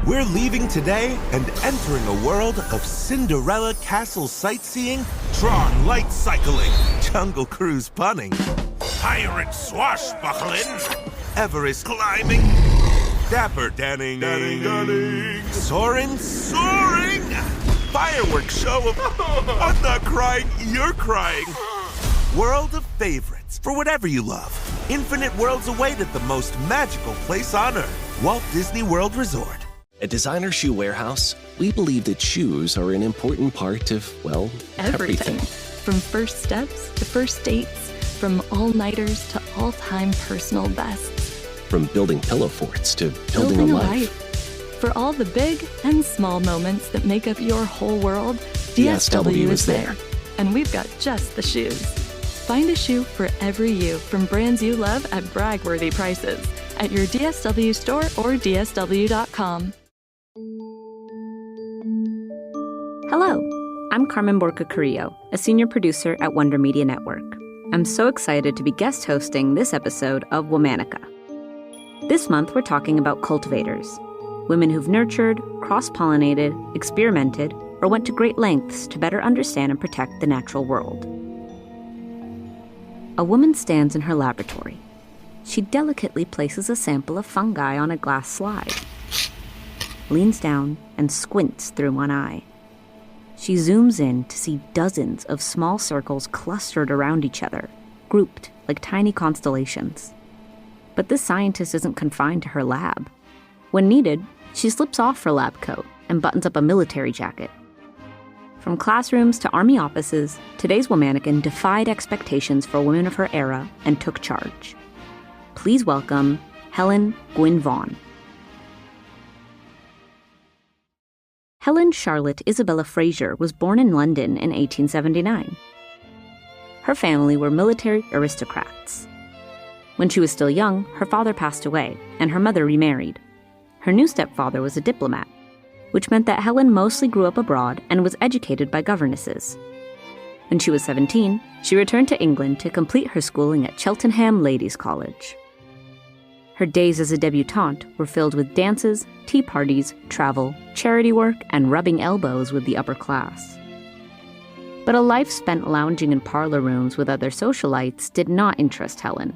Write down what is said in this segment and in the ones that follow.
We're leaving today and entering a world of Cinderella castle sightseeing, Tron light cycling, Jungle Cruise punning, pirate swashbuckling, Everest climbing, dapper danning, soaring, fireworks show of I'm not crying, you're crying. World of favorites for whatever you love. Infinite worlds await at the most magical place on Earth, Walt Disney World Resort. At Designer Shoe Warehouse, we believe that shoes are an important part of, well, everything. From first steps to first dates, from all-nighters to all-time personal bests. From building pillow forts to building a life. For all the big and small moments that make up your whole world, DSW is there. And we've got just the shoes. Find a shoe for every you from brands you love at brag-worthy prices at your DSW store or DSW.com. Hello, I'm Carmen Borca Carrillo, a senior producer at Wonder Media Network. I'm so excited to be guest hosting this episode of Womanica. This month, we're talking about cultivators, women who've nurtured, cross-pollinated, experimented, or went to great lengths to better understand and protect the natural world. A woman stands in her laboratory. She delicately places a sample of fungi on a glass slide, leans down and squints through one eye. She zooms in to see dozens of small circles clustered around each other, grouped like tiny constellations. But this scientist isn't confined to her lab. When needed, she slips off her lab coat and buttons up a military jacket. From classrooms to army offices, today's Womanican defied expectations for women of her era and took charge. Please welcome Helen Gwynne-Vaughan. Helen Charlotte Isabella Fraser was born in London in 1879. Her family were military aristocrats. When she was still young, her father passed away, and her mother remarried. Her new stepfather was a diplomat, which meant that Helen mostly grew up abroad and was educated by governesses. When she was 17, she returned to England to complete her schooling at Cheltenham Ladies' College. Her days as a debutante were filled with dances, tea parties, travel, charity work, and rubbing elbows with the upper class. But a life spent lounging in parlor rooms with other socialites did not interest Helen.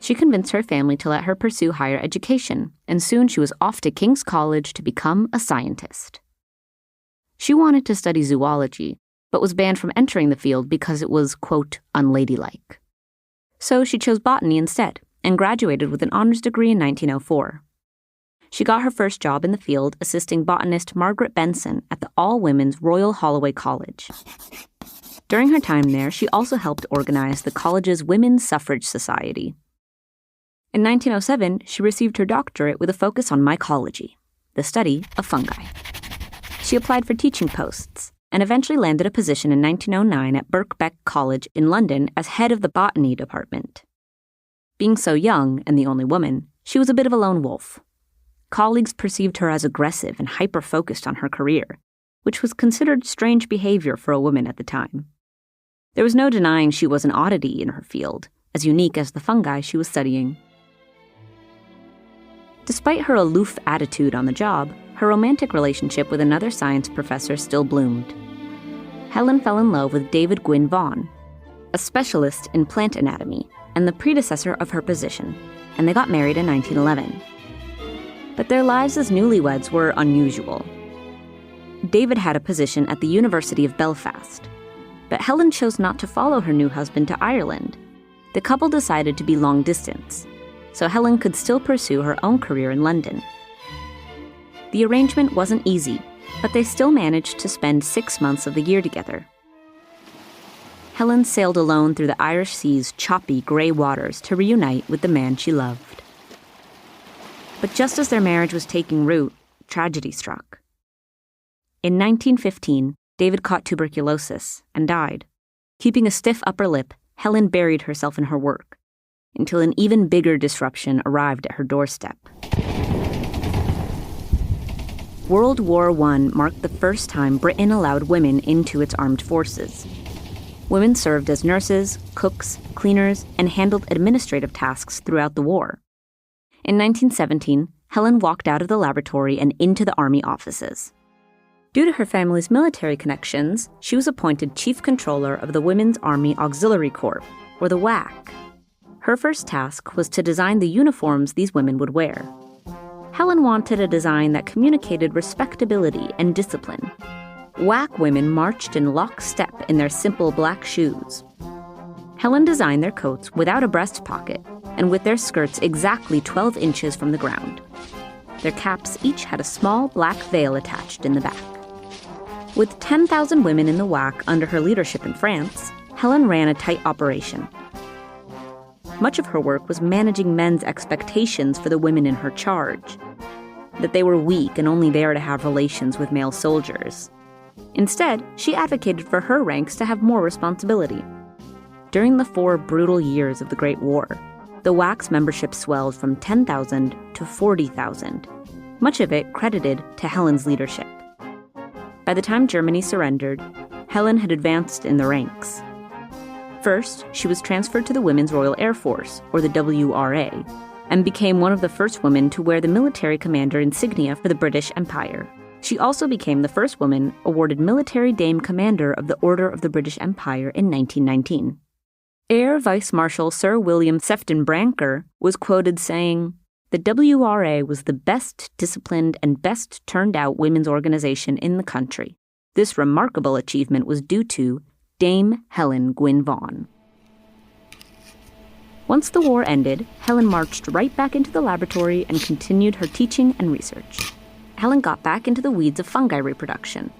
She convinced her family to let her pursue higher education, and soon she was off to King's College to become a scientist. She wanted to study zoology, but was banned from entering the field because it was, quote, unladylike. So she chose botany instead, and graduated with an honors degree in 1904. She got her first job in the field assisting botanist Margaret Benson at the all-women's Royal Holloway College. During her time there, she also helped organize the college's Women's Suffrage Society. In 1907, she received her doctorate with a focus on mycology, the study of fungi. She applied for teaching posts and eventually landed a position in 1909 at Birkbeck College in London as head of the botany department. Being so young and the only woman, she was a bit of a lone wolf. Colleagues perceived her as aggressive and hyper-focused on her career, which was considered strange behavior for a woman at the time. There was no denying she was an oddity in her field, as unique as the fungi she was studying. Despite her aloof attitude on the job, her romantic relationship with another science professor still bloomed. Helen fell in love with David Gwynne-Vaughan, a specialist in plant anatomy and the predecessor of her position, and they got married in 1911. But their lives as newlyweds were unusual. David had a position at the University of Belfast, but Helen chose not to follow her new husband to Ireland. The couple decided to be long distance, so Helen could still pursue her own career in London. The arrangement wasn't easy, but they still managed to spend 6 months of the year together. Helen sailed alone through the Irish Sea's choppy, gray waters to reunite with the man she loved. But just as their marriage was taking root, tragedy struck. In 1915, David caught tuberculosis and died. Keeping a stiff upper lip, Helen buried herself in her work, until an even bigger disruption arrived at her doorstep. World War I marked the first time Britain allowed women into its armed forces. Women served as nurses, cooks, cleaners, and handled administrative tasks throughout the war. In 1917, Helen walked out of the laboratory and into the Army offices. Due to her family's military connections, she was appointed Chief Controller of the Women's Army Auxiliary Corps, or the WAC. Her first task was to design the uniforms these women would wear. Helen wanted a design that communicated respectability and discipline. WAC women marched in lockstep in their simple black shoes. Helen designed their coats without a breast pocket and with their skirts exactly 12 inches from the ground. Their caps each had a small black veil attached in the back. With 10,000 women in the WAC under her leadership in France, Helen ran a tight operation. Much of her work was managing men's expectations for the women in her charge, that they were weak and only there to have relations with male soldiers. Instead, she advocated for her ranks to have more responsibility. During the 4 brutal years of the Great War, the WAC's membership swelled from 10,000 to 40,000, much of it credited to Helen's leadership. By the time Germany surrendered, Helen had advanced in the ranks. First, she was transferred to the Women's Royal Air Force, or the WRA, and became one of the first women to wear the military commander insignia for the British Empire. She also became the first woman awarded Military Dame Commander of the Order of the British Empire in 1919. Air Vice Marshal Sir William Sefton Brancker was quoted saying, "The WRA was the best disciplined and best turned out women's organization in the country. This remarkable achievement was due to Dame Helen Gwynne-Vaughan." Once the war ended, Helen marched right back into the laboratory and continued her teaching and research. Helen got back into the weeds of fungi reproduction.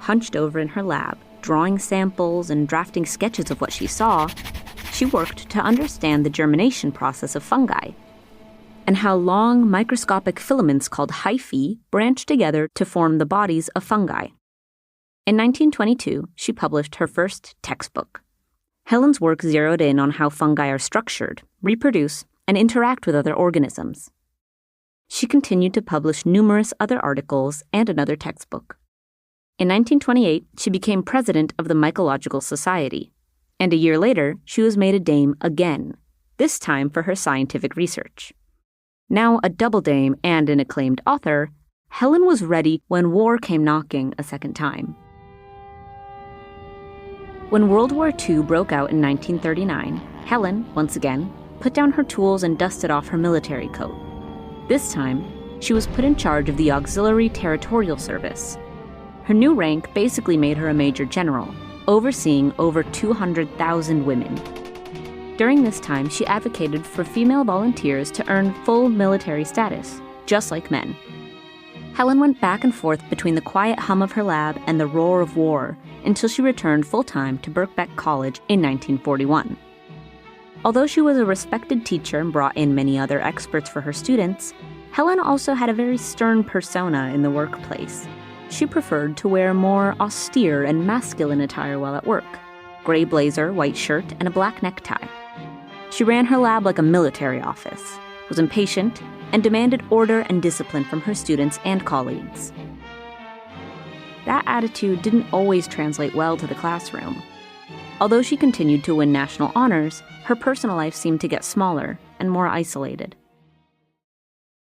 Hunched over in her lab, drawing samples and drafting sketches of what she saw, she worked to understand the germination process of fungi and how long microscopic filaments called hyphae branch together to form the bodies of fungi. In 1922, she published her first textbook. Helen's work zeroed in on how fungi are structured, reproduce, and interact with other organisms. She continued to publish numerous other articles and another textbook. In 1928, she became president of the Mycological Society, and a year later, she was made a dame again, this time for her scientific research. Now a double dame and an acclaimed author, Helen was ready when war came knocking a second time. When World War II broke out in 1939, Helen, once again, put down her tools and dusted off her military coat. This time, she was put in charge of the Auxiliary Territorial Service. Her new rank basically made her a major general, overseeing over 200,000 women. During this time, she advocated for female volunteers to earn full military status, just like men. Helen went back and forth between the quiet hum of her lab and the roar of war until she returned full-time to Birkbeck College in 1941. Although she was a respected teacher and brought in many other experts for her students, Helen also had a very stern persona in the workplace. She preferred to wear more austere and masculine attire while at work: gray blazer, white shirt, and a black necktie. She ran her lab like a military office, was impatient, and demanded order and discipline from her students and colleagues. That attitude didn't always translate well to the classroom. Although she continued to win national honors, her personal life seemed to get smaller and more isolated.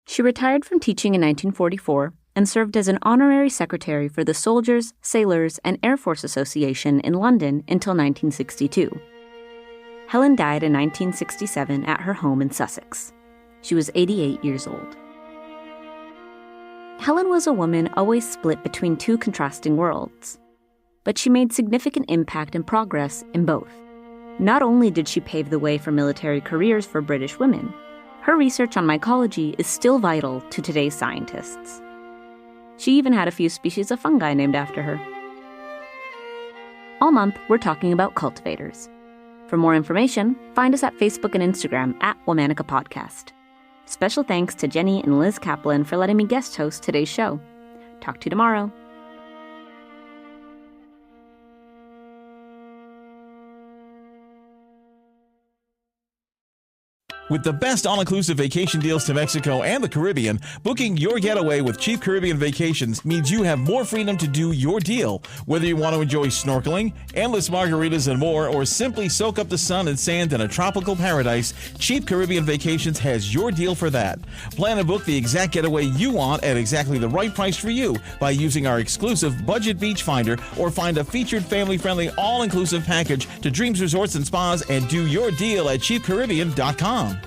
She retired from teaching in 1944 and served as an honorary secretary for the Soldiers, Sailors, and Air Force Association in London until 1962. Helen died in 1967 at her home in Sussex. She was 88 years old. Helen was a woman always split between two contrasting worlds, but she made significant impact and progress in both. Not only did she pave the way for military careers for British women, her research on mycology is still vital to today's scientists. She even had a few species of fungi named after her. All month, we're talking about cultivators. For more information, find us at Facebook and Instagram at Womanica Podcast. Special thanks to Jenny and Liz Kaplan for letting me guest host today's show. Talk to you tomorrow. With the best all-inclusive vacation deals to Mexico and the Caribbean, booking your getaway with Cheap Caribbean Vacations means you have more freedom to do your deal. Whether you want to enjoy snorkeling, endless margaritas and more, or simply soak up the sun and sand in a tropical paradise, Cheap Caribbean Vacations has your deal for that. Plan and book the exact getaway you want at exactly the right price for you by using our exclusive Budget Beach Finder, or find a featured family-friendly all-inclusive package to Dreams Resorts and Spas and do your deal at cheapcaribbean.com.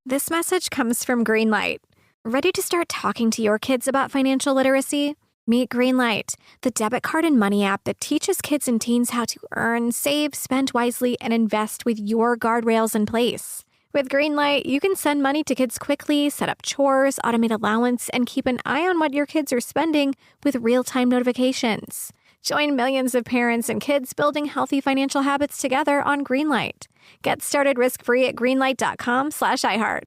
This message comes from Greenlight. Ready to start talking to your kids about financial literacy? Meet Greenlight, the debit card and money app that teaches kids and teens how to earn, save, spend wisely, and invest with your guardrails in place. With Greenlight, you can send money to kids quickly, set up chores, automate allowance, and keep an eye on what your kids are spending with real-time notifications. Join millions of parents and kids building healthy financial habits together on Greenlight. Get started risk-free at greenlight.com/iHeart.